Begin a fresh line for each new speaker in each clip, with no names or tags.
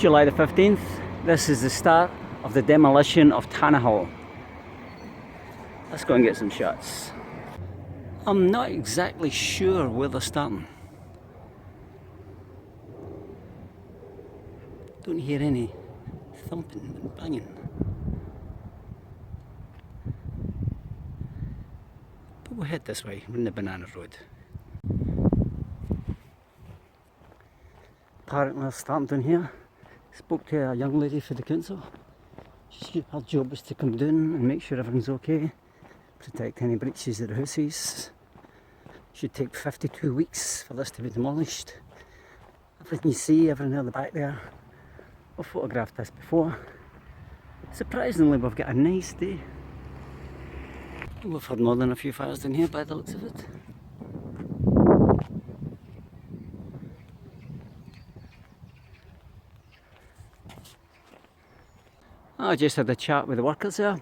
July the 15th. This is the start of the demolition of TANNAHILL. Let's go and get some shots. I'm not exactly sure where they're starting. Don't hear any thumping and banging. But we'll head this way, we're in the Banana Road. Apparently they're starting down here. Spoke to a young lady for the council. Her job is to come down and make sure everything's okay. Protect any breaches of the houses. Should take 52 weeks for this to be demolished. Everything you see, everything at the back there. I've photographed this before. Surprisingly, we've got a nice day. We've had more than a few fires down here by the looks of it. I just had a chat with the workers there.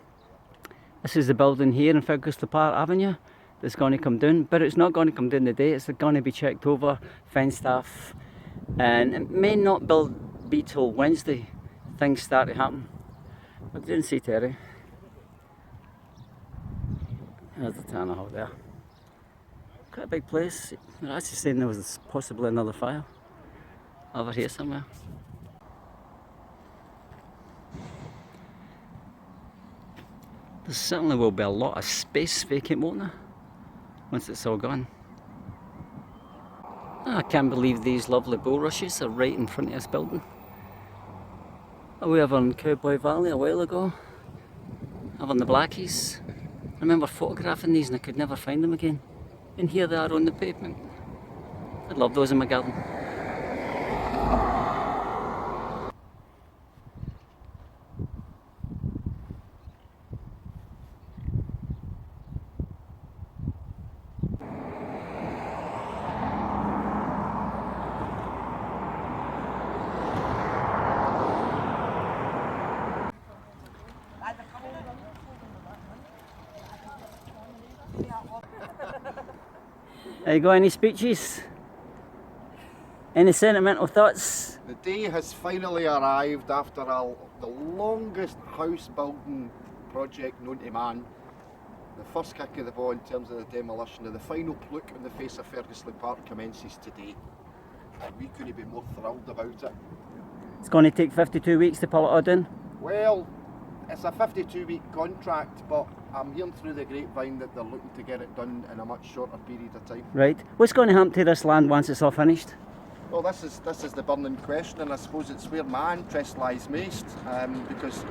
This is the building here in Ferguslie Avenue that's going to come down, but it's not going to come down today. It's going to be checked over, fenced off, and it may not be till Wednesday things start to happen. I didn't see Terry. There's the TANNAHILL there. Quite a big place. They're actually saying there was possibly another fire over here somewhere. There certainly will be a lot of space vacant, won't there, once it's all gone. I can't believe these lovely bulrushes are right in front of this building. We were in Cowboy Valley a while ago, over in the Blackies. I remember photographing these and I could never find them again. And here they are on the pavement. I'd love those in my garden. There you go, any speeches? Any sentimental thoughts?
The day has finally arrived after the longest house building project known to man. The first kick of the ball in terms of the demolition of the final pluke on the face of Ferguslie Park commences today. And we couldn't be more thrilled about it.
It's going to take 52 weeks to pull it all down?
Well, it's a 52-week contract, but I'm hearing through the grapevine that they're looking to get it done in a much shorter period of time.
Right. What's going to happen to this land once it's all finished?
Well, this is the burning question, and I suppose it's where my interest lies most, because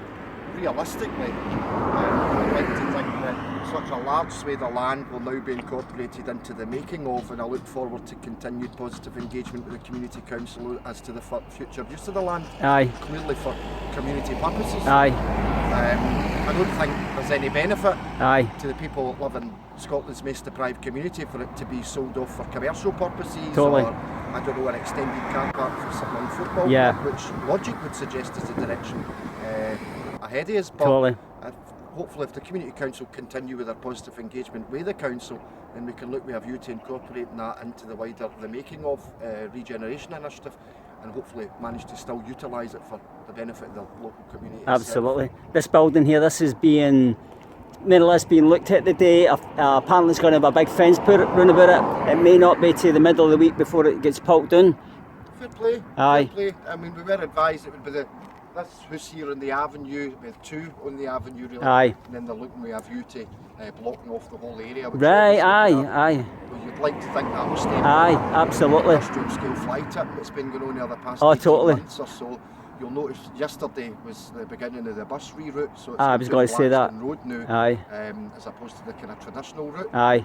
realistically, I'd like to think that such a large swathe of land will now be incorporated into the making of, and I look forward to continued positive engagement with the Community Council as to the future use of the land.
Aye.
Clearly for community purposes.
Aye.
I don't think there's any benefit
Aye.
to the people that live in Scotland's most deprived community for it to be sold off for commercial purposes.
Totally.
Or, I don't know, an extended car park for someone football,
Yeah.
which logic would suggest is the direction ahead of us. But
Totally.
hopefully if the Community Council continue with their positive engagement with the Council, then we can look with a view to incorporating that into the making of regeneration initiative, and hopefully manage to still utilise it for the benefit of the local community.
Absolutely. Itself. This building here, this is being more or less being looked at today. Apparently it's going to have a big fence put round about it. It may not be to the middle of the week before it gets pulped down.
Fair play.
Aye.
Fair play. I mean, we were advised it would be this house here on the avenue, with two on the avenue really.
Aye.
And then they're looking with a view to blocking off the whole area. Which
Right, aye.
Well, you'd like to think that will stay.
Aye, absolutely.
Industrial scale fly tip that's been going on there the past 18
totally.
months or so. You'll notice yesterday was the beginning of the bus reroute, so it's
I was going to say that.
Road now,
Aye.
as opposed to the kind of traditional route.
Aye.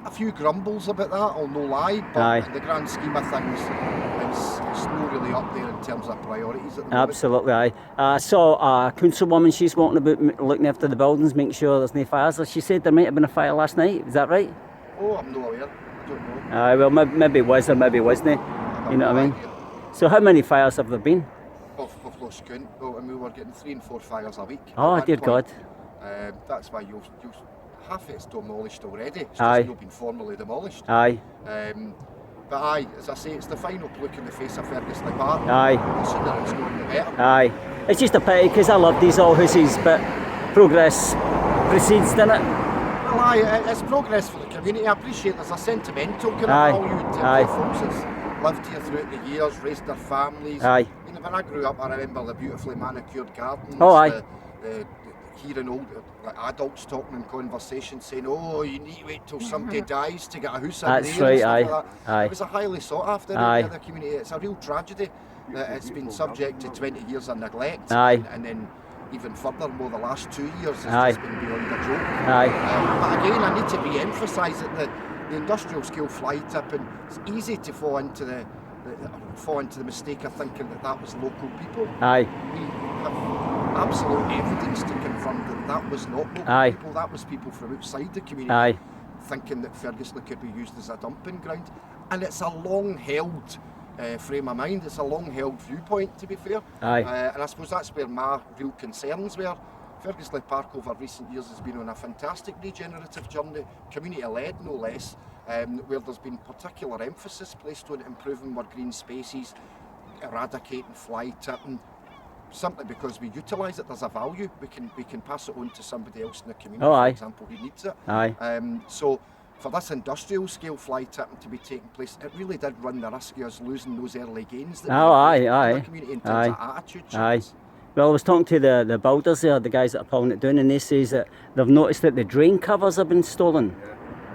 A few grumbles about that, I'll no lie, but
Aye.
in the grand scheme of things, it's not really up there in terms of priorities at the moment.
Absolutely, aye. I saw a councilwoman, she's walking about looking after the buildings, making sure there's no fires. She said there might have been a fire last night, is that right?
Oh, I'm not aware, I don't know.
Aye, well maybe it was or maybe it wasn't. You know what I mean? So how many fires have there been?
We've lost count. Well, and we were getting 3 and 4 fires a week.
Oh dear God.
That's why half it's demolished already. It's
Aye.
just not been formally demolished.
Aye.
But aye, as I say, it's the final look in the face of Ferguslie Park.
Aye.
The sooner it's going, the better.
Aye. It's just a pity because I love these old houses, but progress precedes, doesn't it?
Well, aye, it's progress for the community. I appreciate there's a sentimental kind of
Aye.
value to
Aye.
the folks that's lived here throughout the years, raised their families.
Aye.
You know, when I grew up, I remember the beautifully manicured gardens.
Oh, aye.
The hearing old like adults talking in conversation saying, "Oh, you need to wait till somebody dies to get a house in
That's
there."
right,
and stuff
aye.
like that.
Aye.
It was a highly sought after
Aye.
area of the community. It's a real tragedy that it's been subject to 20 years of neglect.
Aye.
And then even furthermore, the last 2 years has
Aye.
just been beyond a joke.
Aye.
But again, I need to re-emphasise that the industrial scale fly tipping, it's easy to fall into the mistake of thinking that was local people.
Aye.
We have absolute evidence to confirm that was not local
Aye.
people, that was people from outside the community
Aye.
thinking that Ferguslie could be used as a dumping ground. And it's a long-held frame of mind, it's a long-held viewpoint, to be fair.
Aye.
And I suppose that's where my real concerns were. Ferguslie Park over recent years has been on a fantastic regenerative journey, community-led no less, where there's been particular emphasis placed on improving more green spaces, eradicating fly tipping, simply because we utilise it. There's a value. We can pass it on to somebody else in the community,
Oh, aye.
for example, who needs it.
Aye.
So for this industrial scale fly tipping to be taking place, it really did run the risk of us losing those early gains that
Oh, aye,
in
aye.
the community in terms of attitude
Aye.
change.
Well, I was talking to the builders there, the guys that are pulling it down, and they says that they've noticed that the drain covers have been stolen.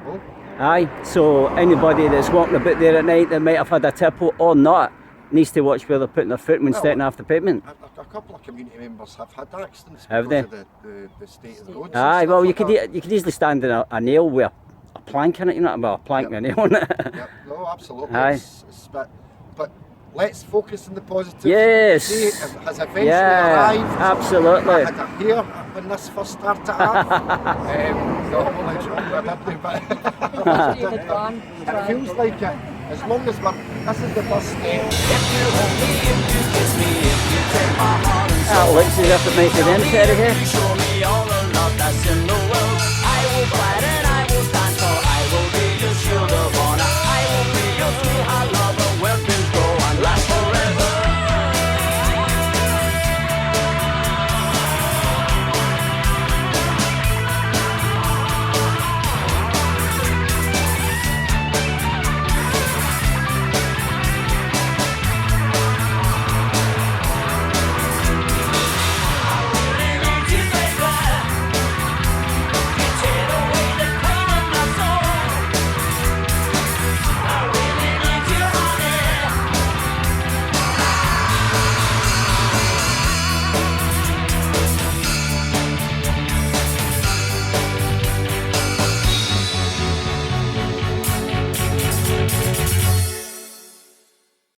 Oh,
Aye, so anybody that's walking about there at night that might have had a tipple or not needs to watch where they're putting their foot when
Well,
stepping off the pavement.
a couple of community members have had accidents
Have
because
they?
of the state of the roads. and
Aye,
stuff
well, you
like
could
that.
you could easily stand in a nail with a plank in it, you know, well, a plank with a nail in it.
Yep, no, absolutely.
Aye.
But let's focus on the positive.
Yes.
The day has eventually
Yeah,
arrived.
absolutely.
I had a hair when this first started out. No, I'm only joking, but it feels like it. As long as this is the first step.
That looks as if it might be them, Terry, here.